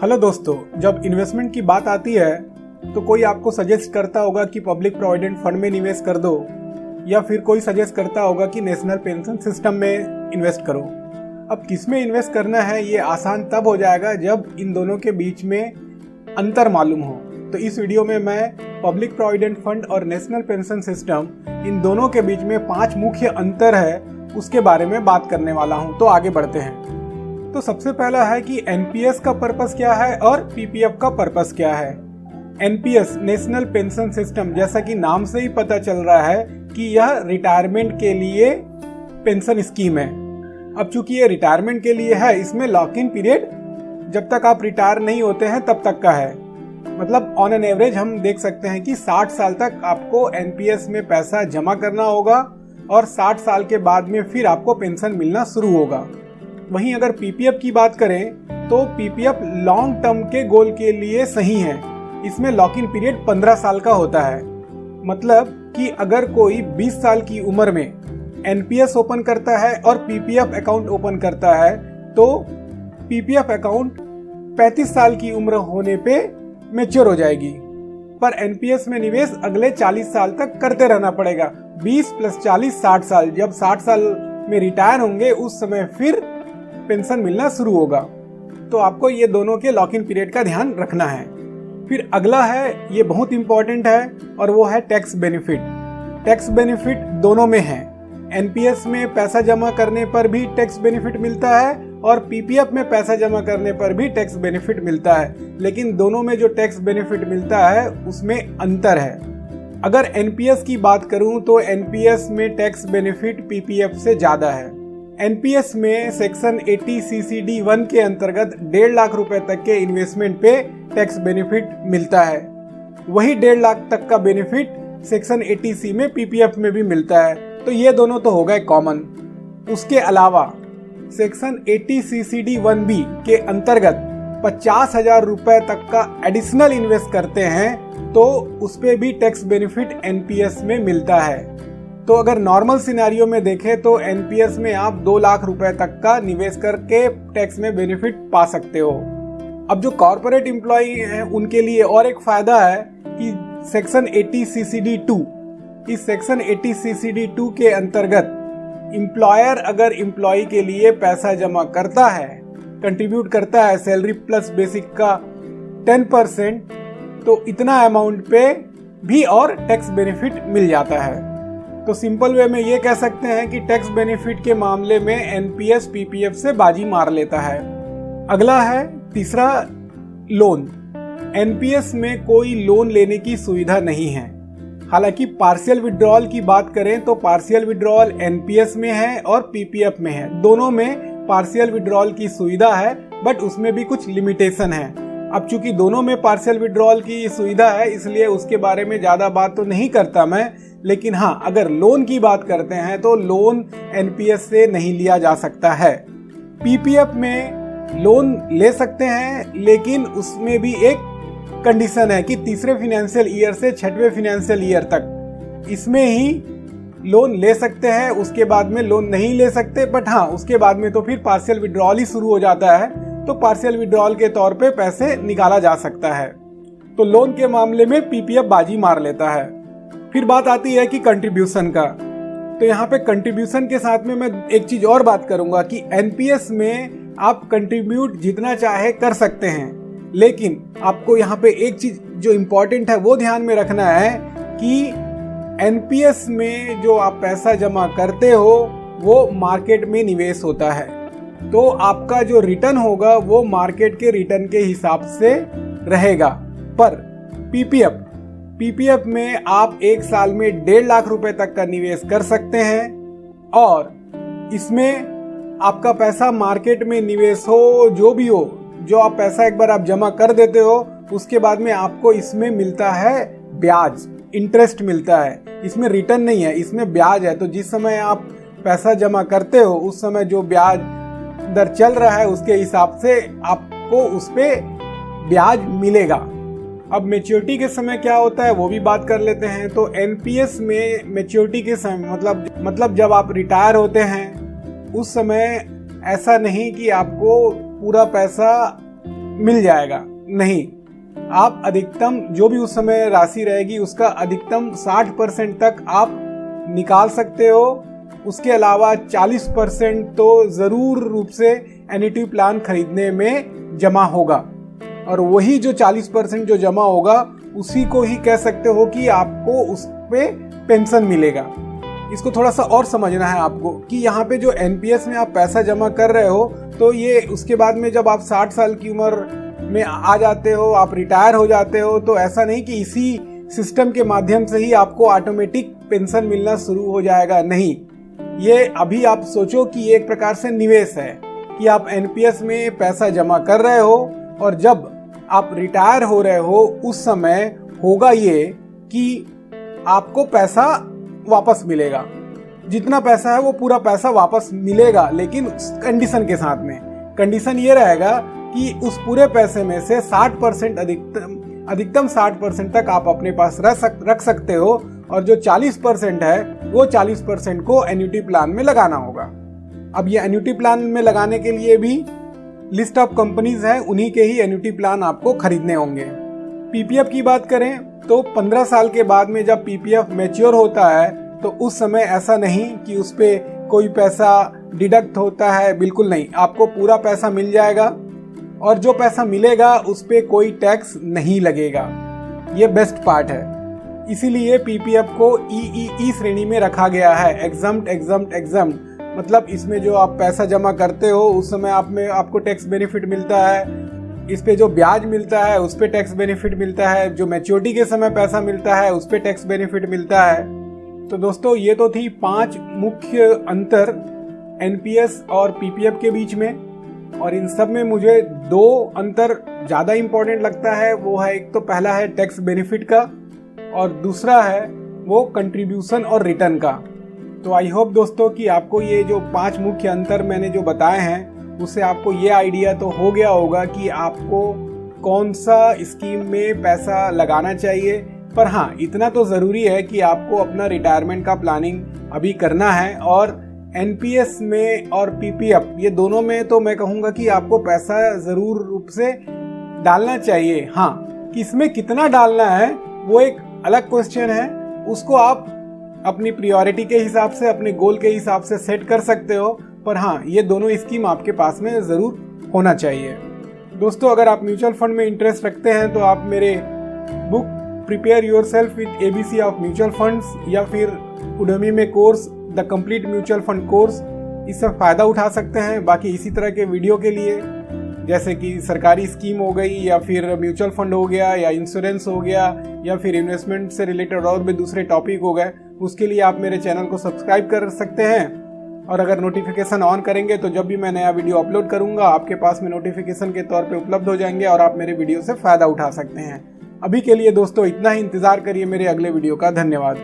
Hello दोस्तों, जब investment की बात आती है तो कोई आपको सजेस्ट करता होगा कि पब्लिक प्रोविडेंट फंड में निवेश कर दो, या फिर कोई सजेस्ट करता होगा कि नेशनल पेंशन सिस्टम में इन्वेस्ट करो। अब किस में इन्वेस्ट करना है ये आसान तब हो जाएगा जब इन दोनों के बीच में अंतर मालूम हो। तो इस वीडियो में मैं पब्लिक प्रोविडेंट फंड और नेशनल पेंशन सिस्टम, इन दोनों के बीच में 5 मुख्य अंतर है उसके बारे में बात करने वाला हूं। तो आगे बढ़ते हैं। तो सबसे पहला है कि एनपीएस का पर्पस क्या है और पीपीएफ का पर्पस क्या है। एनपीएस नेशनल पेंशन सिस्टम, जैसा कि नाम से ही पता चल रहा है कि यह रिटायरमेंट के लिए पेंशन स्कीम है। अब चूंकि ये रिटायरमेंट के लिए है, इसमें लॉक इन पीरियड जब तक आप रिटायर नहीं होते हैं तब तक का है। मतलब ऑन एन एवरेज हम देख सकते हैं कि 60 साल तक आपको एनपीएस में पैसा जमा करना होगा और 60 साल के बाद में फिर आपको पेंशन मिलना शुरू होगा। वहीं अगर पीपीएफ की बात करें तो पीपीएफ लॉन्ग टर्म के गोल के लिए सही है। इसमें लॉक इन पीरियड 15 साल का होता है। मतलब कि अगर कोई 20 साल की उम्र में एनपीएस ओपन करता है और पीपीएफ अकाउंट ओपन करता है तो पीपीएफ अकाउंट 35 साल की उम्र होने पे मैच्योर हो जाएगी, पर एनपीएस में निवेश अगले 40 साल तक करते रहना पड़ेगा। 20 + 40 60 साल। जब 60 साल में रिटायर होंगे उस समय फिर पेंशन मिलना शुरू होगा। तो आपको ये दोनों के लॉक इन पीरियड का ध्यान रखना है। फिर अगला है, ये बहुत इंपॉर्टेंट है, और वो है टैक्स बेनिफिट। टैक्स बेनिफिट दोनों में है। एनपीएस में पैसा जमा करने पर भी टैक्स बेनिफिट मिलता है और पीपीएफ में पैसा जमा करने पर भी टैक्स बेनिफिट मिलता है, लेकिन दोनों में जो टैक्स बेनिफिट मिलता है उसमें अंतर है। अगर एनपीएस की बात करूं तो एनपीएस में टैक्स बेनिफिट पीपीएफ से ज्यादा है। एनपीएस में सेक्शन 80 CCD1 के अंतर्गत 1.5 लाख रुपए तक के इन्वेस्टमेंट पे टैक्स बेनिफिट मिलता है। वही 1.5 लाख तक का बेनिफिट सेक्शन 80C में पीपीएफ में भी मिलता है। तो ये दोनों तो हो गए कॉमन। उसके अलावा सेक्शन 80 CCD1B के अंतर्गत 50,000 रुपए तक का एडिशनल इन्वेस्ट करते हैं तो उस पे भी टैक्स बेनिफिट एनपीएस में मिलता है। तो अगर नॉर्मल सिनेरियो में देखें तो एनपीएस में आप 2 लाख रुपए तक का निवेश करके टैक्स में बेनिफिट पा सकते हो। अब जो कॉर्पोरेट एम्प्लॉई हैं उनके लिए और एक फायदा है कि सेक्शन 80 CCD2, इस सेक्शन 80 CCD2 के अंतर्गत एम्प्लॉयर अगर एम्प्लॉई के लिए पैसा जमा करता है, कंट्रीब्यूट करता है सैलरी प्लस बेसिक का 10%, तो इतना अमाउंट पे भी और टैक्स बेनिफिट मिल जाता है। तो सिंपल वे में ये कह सकते हैं कि टैक्स बेनिफिट के मामले में एनपीएस पीपीएफ से बाजी मार लेता है। अगला है तीसरा, लोन। एनपीएस में कोई लोन लेने की सुविधा नहीं है। हालांकि पार्शियल विड्रॉल की बात करें तो पार्शियल विड्रॉल एनपीएस में है और पीपीएफ में है। दोनों में पार्शियल विड्रॉल की सुविधा है, बट उसमें भी कुछ लिमिटेशन है। अब चूंकि दोनों में पार्शियल विड्रॉल की सुविधा है इसलिए उसके बारे में ज्यादा बात तो नहीं करता मैं, लेकिन हाँ, अगर लोन की बात करते हैं तो लोन एनपीएस से नहीं लिया जा सकता है। पीपीएफ में लोन ले सकते हैं, लेकिन उसमें भी एक कंडीशन है कि तीसरे फाइनेंशियल ईयर से 6वें फाइनेंशियल ईयर तक इसमें ही लोन ले सकते हैं। उसके बाद में लोन नहीं ले सकते, बट हाँ, उसके बाद में तो फिर पार्शियल विड्रॉल ही शुरू हो जाता है, तो पार्शियल विड्रॉल के तौर पे पैसे निकाला जा सकता है। तो लोन के मामले में पीपीएफ बाजी मार लेता है। फिर बात आती है कि कंट्रीब्यूशन का। तो यहाँ पे कंट्रीब्यूशन के साथ में मैं एक चीज और बात करूंगा कि एनपीएस में आप कंट्रीब्यूट जितना चाहे कर सकते हैं, लेकिन आपको यहाँ पे एक चीज जो इम्पोर्टेंट है वो ध्यान में रखना है कि एनपीएस में जो आप पैसा जमा करते हो वो मार्केट में निवेश होता है, तो आपका जो रिटर्न होगा वो मार्केट के रिटर्न के हिसाब से रहेगा। पर पीपीएफ में आप एक साल में 1.5 लाख रुपए तक का निवेश कर सकते हैं और इसमें आपका पैसा मार्केट में निवेश हो जो भी हो, जो आप पैसा एक बार आप जमा कर देते हो उसके बाद में आपको इसमें मिलता है ब्याज, इंटरेस्ट मिलता है। इसमें रिटर्न नहीं है, इसमें ब्याज है। तो जिस समय आप पैसा जमा करते हो उस समय जो ब्याज दर चल रहा है उसके हिसाब से आपको उस पे ब्याज मिलेगा। अब मैच्योरिटी के समय क्या होता है वो भी बात कर लेते हैं। तो एनपीएस में मैच्योरिटी के समय मतलब जब आप रिटायर होते हैं उस समय ऐसा नहीं कि आपको पूरा पैसा मिल जाएगा। नहीं, आप अधिकतम जो भी उस समय राशि रहेगी उसका अधिकतम 60% तक आप निकाल सकते हो। उसके अलावा 40% तो ज़रूर रूप से एन्युटी प्लान खरीदने में जमा होगा, और वही जो 40% जो जमा होगा उसी को ही कह सकते हो कि आपको उस पे पेंशन मिलेगा। इसको थोड़ा सा और समझना है आपको कि यहाँ पे जो एनपीएस में आप पैसा जमा कर रहे हो, तो ये उसके बाद में जब आप 60 साल की उम्र में आ जाते हो, आप रिटायर हो जाते हो, तो ऐसा नहीं कि इसी सिस्टम के माध्यम से ही आपको ऑटोमेटिक पेंशन मिलना शुरू हो जाएगा। नहीं, ये अभी आप सोचो कि ये एक प्रकार से निवेश है कि आप एनपीएस में पैसा जमा कर रहे हो, और जब आप रिटायर हो रहे हो उस समय होगा ये कि आपको पैसा वापस मिलेगा। जितना पैसा है वो पूरा पैसा वापस मिलेगा, लेकिन कंडीशन के साथ में। कंडीशन ये रहेगा कि उस पूरे पैसे में से 60% अधिकतम 60% तक आप अपने पास रख सकते हो, और जो 40% है वो 40% को एन्युटी प्लान में लगाना होगा। अब ये एन्युटी प्लान में लगाने के लिए भी लिस्ट ऑफ कंपनीज है, उन्हीं के ही एन्युटी प्लान आपको खरीदने होंगे। पीपीएफ की बात करें तो 15 साल के बाद में जब पीपीएफ मैच्योर होता है तो उस समय ऐसा नहीं कि उस पे कोई पैसा डिडक्ट होता है, बिल्कुल नहीं, आपको पूरा पैसा मिल जाएगा, और जो पैसा मिलेगा उस पे कोई टैक्स नहीं लगेगा। ये बेस्ट पार्ट है। इसीलिए पीपीएफ को ई श्रेणी में रखा गया है, एग्जम्प्ट। मतलब इसमें जो आप पैसा जमा करते हो उस समय आपको टैक्स बेनिफिट मिलता है, इस पे जो ब्याज मिलता है उस पे टैक्स बेनिफिट मिलता है, जो मैच्योरिटी के समय पैसा मिलता है उस पे टैक्स बेनिफिट मिलता है। तो दोस्तों, ये तो थी 5 मुख्य अंतर एनपीएस और पीपीएफ के बीच में, और इन सब में मुझे 2 अंतर ज़्यादा इम्पोर्टेंट लगता है। वो है, एक तो पहला है टैक्स बेनिफिट का, और दूसरा है वो कंट्रीब्यूशन और रिटर्न का। तो आई होप दोस्तों कि आपको ये जो 5 मुख्य अंतर मैंने जो बताए हैं उससे आपको ये आइडिया तो हो गया होगा कि आपको कौन सा स्कीम में पैसा लगाना चाहिए। पर हाँ, इतना तो ज़रूरी है कि आपको अपना रिटायरमेंट का प्लानिंग अभी करना है, और एनपीएस में और पीपीएफ ये दोनों में तो मैं कहूँगा कि आपको पैसा ज़रूर रूप से डालना चाहिए। हाँ, किसमें कितना डालना है वो एक अलग क्वेश्चन है, उसको आप अपनी प्रायोरिटी के हिसाब से, अपने गोल के हिसाब से सेट कर सकते हो। पर हाँ, ये दोनों स्कीम आपके पास में ज़रूर होना चाहिए। दोस्तों, अगर आप म्यूचुअल फंड में इंटरेस्ट रखते हैं तो आप मेरे book prepare yourself with ABC of mutual funds या फिर उडमी में course the complete mutual fund course, इससे फ़ायदा उठा सकते हैं। बाकी इसी तरह के वीडियो के लिए, जैसे कि सरकारी स्कीम हो गई, या फिर म्यूचुअल फंड हो गया, या इंश्योरेंस हो गया, या फिर इन्वेस्टमेंट से रिलेटेड और भी दूसरे टॉपिक हो गए, उसके लिए आप मेरे चैनल को सब्सक्राइब कर सकते हैं। और अगर नोटिफिकेशन ऑन करेंगे तो जब भी मैं नया वीडियो अपलोड करूंगा आपके पास में नोटिफिकेशन के तौर पे उपलब्ध हो जाएंगे, और आप मेरे वीडियो से फ़ायदा उठा सकते हैं। अभी के लिए दोस्तों इतना ही, इंतज़ार करिए मेरे अगले वीडियो का। धन्यवाद।